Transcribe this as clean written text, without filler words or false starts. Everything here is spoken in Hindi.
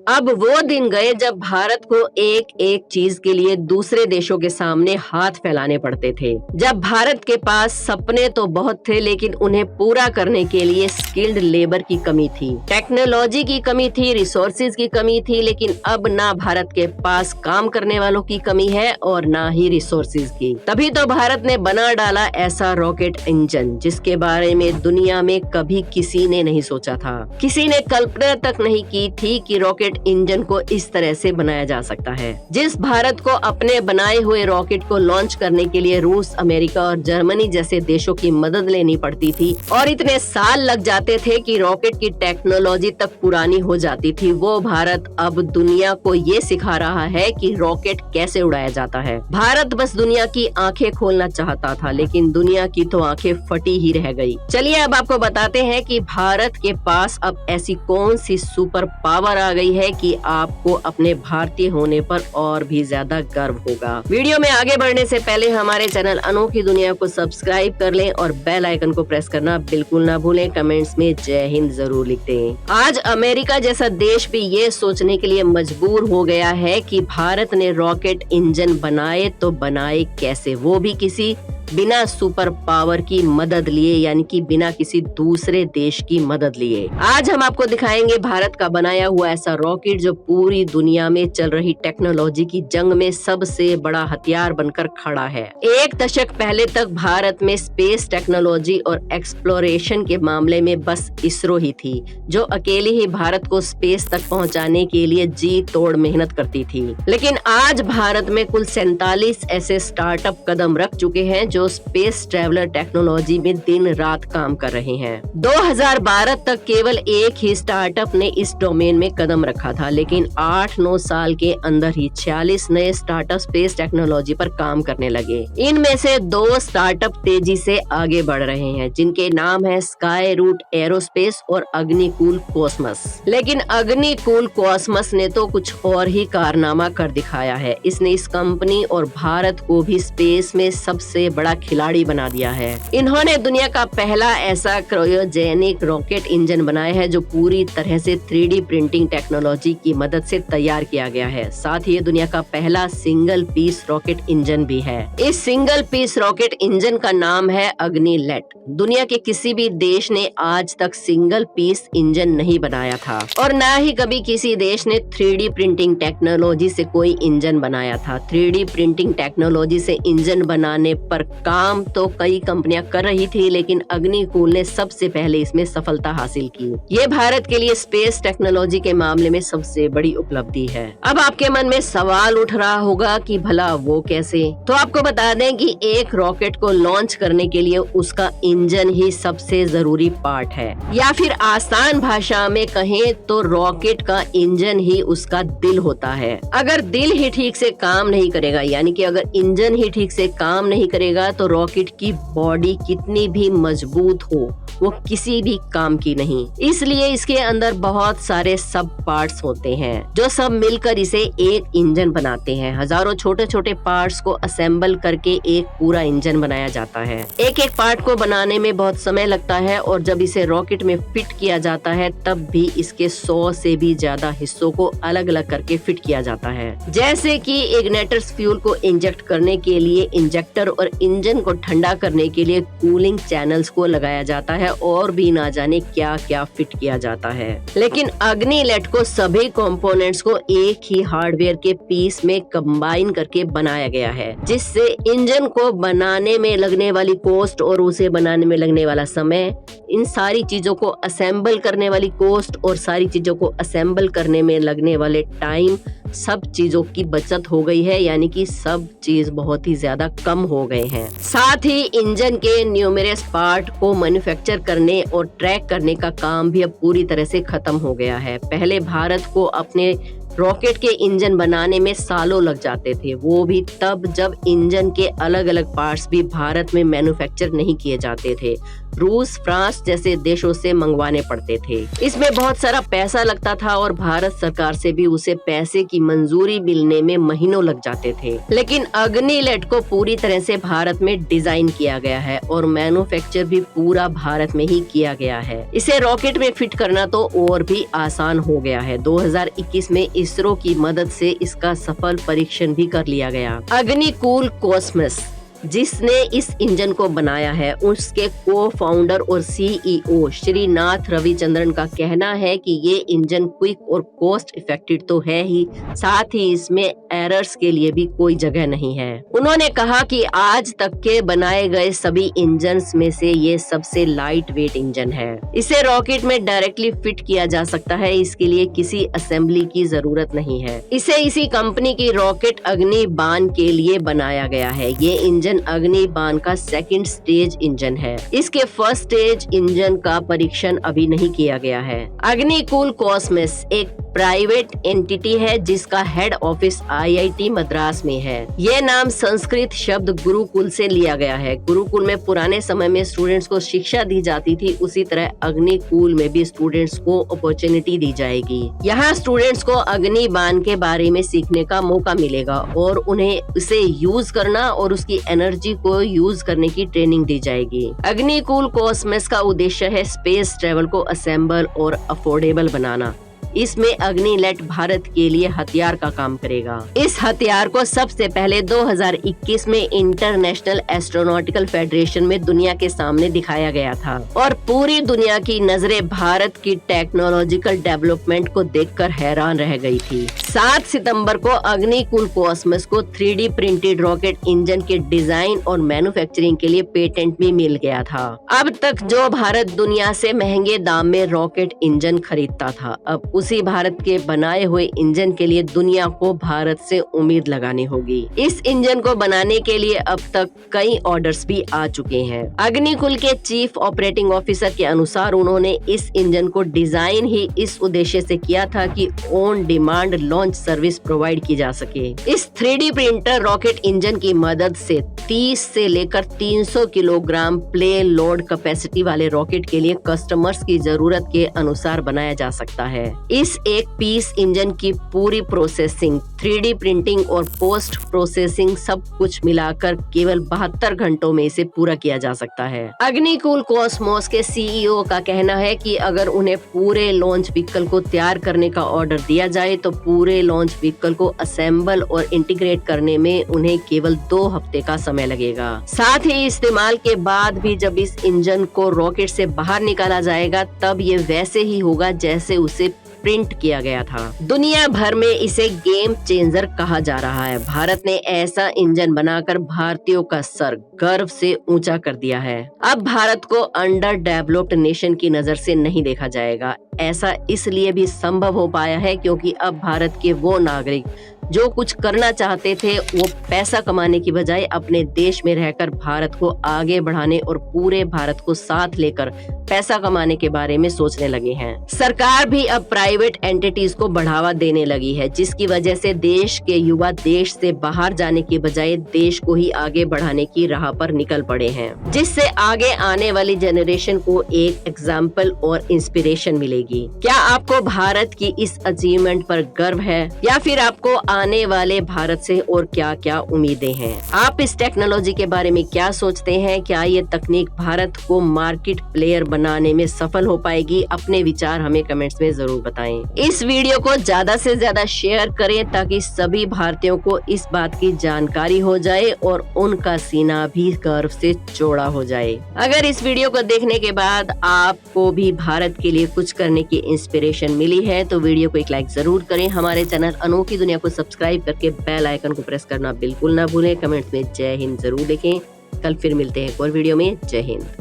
अब वो दिन गए जब भारत को एक एक चीज के लिए दूसरे देशों के सामने हाथ फैलाने पड़ते थे। जब भारत के पास सपने तो बहुत थे, लेकिन उन्हें पूरा करने के लिए स्किल्ड लेबर की कमी थी, टेक्नोलॉजी की कमी थी, रिसोर्सेज की कमी थी। लेकिन अब ना भारत के पास काम करने वालों की कमी है और ना ही रिसोर्सेज की। तभी तो भारत ने बना डाला ऐसा रॉकेट इंजन जिसके बारे में दुनिया में कभी किसी ने नहीं सोचा था। किसी ने कल्पना तक नहीं की थी कि रॉकेट इंजन को इस तरह से बनाया जा सकता है। जिस भारत को अपने बनाए हुए रॉकेट को लॉन्च करने के लिए रूस, अमेरिका और जर्मनी जैसे देशों की मदद लेनी पड़ती थी और इतने साल लग जाते थे कि रॉकेट की टेक्नोलॉजी तक पुरानी हो जाती थी, वो भारत अब दुनिया को ये सिखा रहा है कि रॉकेट कैसे उड़ाया जाता है। भारत बस दुनिया की आंखें खोलना चाहता था, लेकिन दुनिया की तो आंखें फटी ही रह गई। चलिए अब आपको बताते हैं कि भारत के पास अब ऐसी कौन सी सुपर पावर आ गई है कि आपको अपने भारतीय होने पर और भी ज्यादा गर्व होगा। वीडियो में आगे बढ़ने से पहले हमारे चैनल अनोखी दुनिया को सब्सक्राइब कर लें और बेल आइकन को प्रेस करना बिल्कुल ना भूलें। कमेंट्स में जय हिंद जरूर लिख दें। आज अमेरिका जैसा देश भी ये सोचने के लिए मजबूर हो गया है कि भारत ने रॉकेट इंजन बनाए तो बनाए कैसे, वो भी किसी बिना सुपर पावर की मदद लिए, यानी कि बिना किसी दूसरे देश की मदद लिए। आज हम आपको दिखाएंगे भारत का बनाया हुआ ऐसा रॉकेट जो पूरी दुनिया में चल रही टेक्नोलॉजी की जंग में सबसे बड़ा हथियार बनकर खड़ा है। एक दशक पहले तक भारत में स्पेस टेक्नोलॉजी और एक्सप्लोरेशन के मामले में बस इसरो ही थी जो अकेली ही भारत को स्पेस तक पहुंचाने के लिए जी तोड़ मेहनत करती थी। लेकिन आज भारत में कुल 47 ऐसे स्टार्टअप कदम रख चुके हैं जो स्पेस ट्रैवलर टेक्नोलॉजी में दिन रात काम कर रहे हैं। 2012 तक केवल एक ही स्टार्टअप ने इस डोमेन में कदम रखा था, लेकिन 8-9 साल के अंदर ही 46 नए स्टार्टअप स्पेस टेक्नोलॉजी पर काम करने लगे। इनमें से 2 स्टार्टअप तेजी से आगे बढ़ रहे हैं, जिनके नाम है स्काई रूट एरोस्पेस और अग्निकूल कॉस्मस। लेकिन अग्निकूल कॉस्मस ने तो कुछ और ही कारनामा कर दिखाया है। इसने इस कंपनी और भारत को भी स्पेस में सबसे बड़ा खिलाड़ी बना दिया है। इन्होंने दुनिया का पहला ऐसा क्रायोजेनिक रॉकेट इंजन बनाया है जो पूरी तरह से 3D प्रिंटिंग टेक्नोलॉजी की मदद से तैयार किया गया है। साथ ही ये दुनिया का पहला सिंगल पीस रॉकेट इंजन भी है। इस सिंगल पीस रॉकेट इंजन का नाम है अग्निलेट। दुनिया के किसी भी देश ने आज तक सिंगल पीस इंजन नहीं बनाया था और न ही कभी किसी देश ने 3D प्रिंटिंग टेक्नोलॉजी से कोई इंजन बनाया था। 3D प्रिंटिंग टेक्नोलॉजी से इंजन बनाने पर काम तो कई कंपनियां कर रही थी, लेकिन अग्निकूल ने सबसे पहले इसमें सफलता हासिल की। ये भारत के लिए स्पेस टेक्नोलॉजी के मामले में सबसे बड़ी उपलब्धि है। अब आपके मन में सवाल उठ रहा होगा कि भला वो कैसे? तो आपको बता दें कि एक रॉकेट को लॉन्च करने के लिए उसका इंजन ही सबसे जरूरी पार्ट है, या फिर आसान भाषा में कहें तो रॉकेट का इंजन ही उसका दिल होता है। अगर दिल ही ठीक से काम नहीं करेगा, यानी कि अगर इंजन ही ठीक से काम नहीं करेगा, तो रॉकेट की बॉडी कितनी भी मजबूत हो वो किसी भी काम की नहीं। इसलिए इसके अंदर बहुत सारे सब पार्ट्स होते हैं जो सब मिलकर इसे एक इंजन बनाते हैं। हजारों छोटे छोटे पार्ट्स को असेंबल करके एक पूरा इंजन बनाया जाता है। एक एक पार्ट को बनाने में बहुत समय लगता है और जब इसे रॉकेट में फिट किया जाता है तब भी इसके 100 से भी ज्यादा हिस्सों को अलग अलग करके फिट किया जाता है। जैसे कि इग्निटर्स फ्यूल को इंजेक्ट करने के लिए इंजेक्टर और इंजन को ठंडा करने के लिए कूलिंग चैनल्स को लगाया जाता है और भी ना जाने क्या क्या फिट किया जाता है। लेकिन अग्निलेट को सभी कंपोनेंट्स को एक ही हार्डवेयर के पीस में कंबाइन करके बनाया गया है, जिससे इंजन को बनाने में लगने वाली कॉस्ट और उसे बनाने में लगने वाला समय, इन सारी चीजों को असेंबल करने वाली कॉस्ट और सारी चीजों को असेंबल करने में लगने वाले टाइम, सब चीजों की बचत हो गई है, यानी कि सब चीज बहुत ही ज्यादा कम हो गए हैं। साथ ही इंजन के न्यूमेरस पार्ट को मैन्युफैक्चर करने और ट्रैक करने का काम भी अब पूरी तरह से खत्म हो गया है। पहले भारत को अपने रॉकेट के इंजन बनाने में सालों लग जाते थे, वो भी तब जब इंजन के अलग अलग पार्ट्स भी भारत में मैन्युफैक्चर नहीं किए जाते थे, रूस, फ्रांस जैसे देशों से मंगवाने पड़ते थे। इसमें बहुत सारा पैसा लगता था और भारत सरकार से भी उसे पैसे की मंजूरी मिलने में महीनों लग जाते थे। लेकिन अग्निलेट को पूरी तरह से भारत में डिजाइन किया गया है और मैन्युफैक्चर भी पूरा भारत में ही किया गया है। इसे रॉकेट में फिट करना तो और भी आसान हो गया है। 2021 में इसरो की मदद से इसका सफल परीक्षण भी कर लिया गया। अग्निकूल कॉस्मस जिसने इस इंजन को बनाया है, उसके को फाउंडर और सीईओ श्रीनाथ रविचंद्रन का कहना है कि ये इंजन क्विक और कॉस्ट इफेक्टिव तो है ही, साथ ही इसमें एरर्स के लिए भी कोई जगह नहीं है। उन्होंने कहा कि आज तक के बनाए गए सभी इंजन्स में से ये सबसे लाइट वेट इंजन है। इसे रॉकेट में डायरेक्टली फिट किया जा सकता है, इसके लिए किसी असेंबली की जरूरत नहीं है। इसे इसी कंपनी की रॉकेट अग्निबाण के लिए बनाया गया है। ये इंजन अग्निबाण का सेकंड स्टेज इंजन है। इसके फर्स्ट स्टेज इंजन का परीक्षण अभी नहीं किया गया है। अग्निकूल कॉस्मस एक प्राइवेट एंटिटी है जिसका हेड ऑफिस आईआईटी मद्रास में है। ये नाम संस्कृत शब्द गुरुकुल से लिया गया है। गुरुकुल में पुराने समय में स्टूडेंट्स को शिक्षा दी जाती थी, उसी तरह अग्निकूल में भी स्टूडेंट्स को अपॉर्चुनिटी दी जाएगी। यहाँ स्टूडेंट्स को अग्निबाण के बारे में सीखने का मौका मिलेगा और उन्हें उसे यूज करना और उसकी एनर्जी को यूज करने की ट्रेनिंग दी जाएगी। अग्निकूल कॉस्मस का उद्देश्य है स्पेस ट्रेवल को असेंबल और अफोर्डेबल बनाना। इसमें अग्निलेट भारत के लिए हथियार का काम करेगा। इस हथियार को सबसे पहले 2021 में इंटरनेशनल एस्ट्रोनॉटिकल फेडरेशन में दुनिया के सामने दिखाया गया था और पूरी दुनिया की नजरें भारत की टेक्नोलॉजिकल डेवलपमेंट को देखकर हैरान रह गई थी। 7 सितंबर को अग्निकूल कॉस्मस को 3D प्रिंटेड रॉकेट इंजन के डिजाइन और मैन्युफैक्चरिंग के लिए पेटेंट भी मिल गया था। अब तक जो भारत दुनिया से महंगे दाम में रॉकेट इंजन खरीदता था, अब उसी भारत के बनाए हुए इंजन के लिए दुनिया को भारत से उम्मीद लगानी होगी। इस इंजन को बनाने के लिए अब तक कई ऑर्डर्स भी आ चुके हैं। अग्निकुल के चीफ ऑपरेटिंग ऑफिसर के अनुसार उन्होंने इस इंजन को डिजाइन ही इस उद्देश्य से किया था कि on demand launch service provide की जा सके। इस 3D प्रिंटर रॉकेट इंजन की मदद से 30 से लेकर 300 किलोग्राम प्ले लोड कैपेसिटी वाले रॉकेट के लिए कस्टमर्स की जरूरत के अनुसार बनाया जा सकता है। इस एक पीस इंजन की पूरी प्रोसेसिंग, 3D प्रिंटिंग और पोस्ट प्रोसेसिंग सब कुछ मिलाकर केवल 72 घंटों में इसे पूरा किया जा सकता है। अग्निकूल कॉस्मोस के सीईओ का कहना है कि अगर उन्हें पूरे लॉन्च व्हीकल को तैयार करने का ऑर्डर दिया जाए तो पूरे लॉन्च व्हीकल को असेंबल और इंटीग्रेट करने में उन्हें केवल 2 हफ्ते का समय लगेगा। साथ ही इस्तेमाल के बाद भी जब इस इंजन को रॉकेट से बाहर निकाला जाएगा तब ये वैसे ही होगा जैसे उसे प्रिंट किया गया था। दुनिया भर में इसे गेम चेंजर कहा जा रहा है। भारत ने ऐसा इंजन बनाकर भारतीयों का सर गर्व से ऊंचा कर दिया है। अब भारत को अंडर डेवलप्ड नेशन की नजर से नहीं देखा जाएगा। ऐसा इसलिए भी संभव हो पाया है क्योंकि अब भारत के वो नागरिक जो कुछ करना चाहते थे वो पैसा कमाने की बजाय अपने देश में रहकर भारत को आगे बढ़ाने और पूरे भारत को साथ लेकर पैसा कमाने के बारे में सोचने लगे हैं। सरकार भी अब प्राइवेट एंटिटीज को बढ़ावा देने लगी है, जिसकी वजह से देश के युवा देश से बाहर जाने की बजाय देश को ही आगे बढ़ाने की राह पर निकल पड़े हैं, जिससे आगे आने वाली जनरेशन को एक एग्जाम्पल और इंस्पिरेशन मिलेगी। क्या आपको भारत की इस अचीवमेंट पर गर्व है या फिर आपको आने वाले भारत से और क्या क्या उम्मीदें हैं? आप इस टेक्नोलॉजी के बारे में क्या सोचते हैं? क्या ये तकनीक भारत को मार्केट प्लेयर बनाने में सफल हो पाएगी? अपने विचार हमें कमेंट्स में जरूर बताएं। इस वीडियो को ज्यादा से ज्यादा शेयर करें ताकि सभी भारतीयों को इस बात की जानकारी हो जाए और उनका सीना भी गर्व से चौड़ा हो जाए। अगर इस वीडियो को देखने के बाद आपको भी भारत के लिए कुछ करने की इंस्पिरेशन मिली है तो वीडियो को एक लाइक जरूर करें। हमारे चैनल अनोखी दुनिया को सब्सक्राइब करके बेल आइकन को प्रेस करना बिल्कुल ना भूलें। कमेंट्स में जय हिंद जरूर लिखें। कल फिर मिलते हैं एक और वीडियो में। जय हिंद।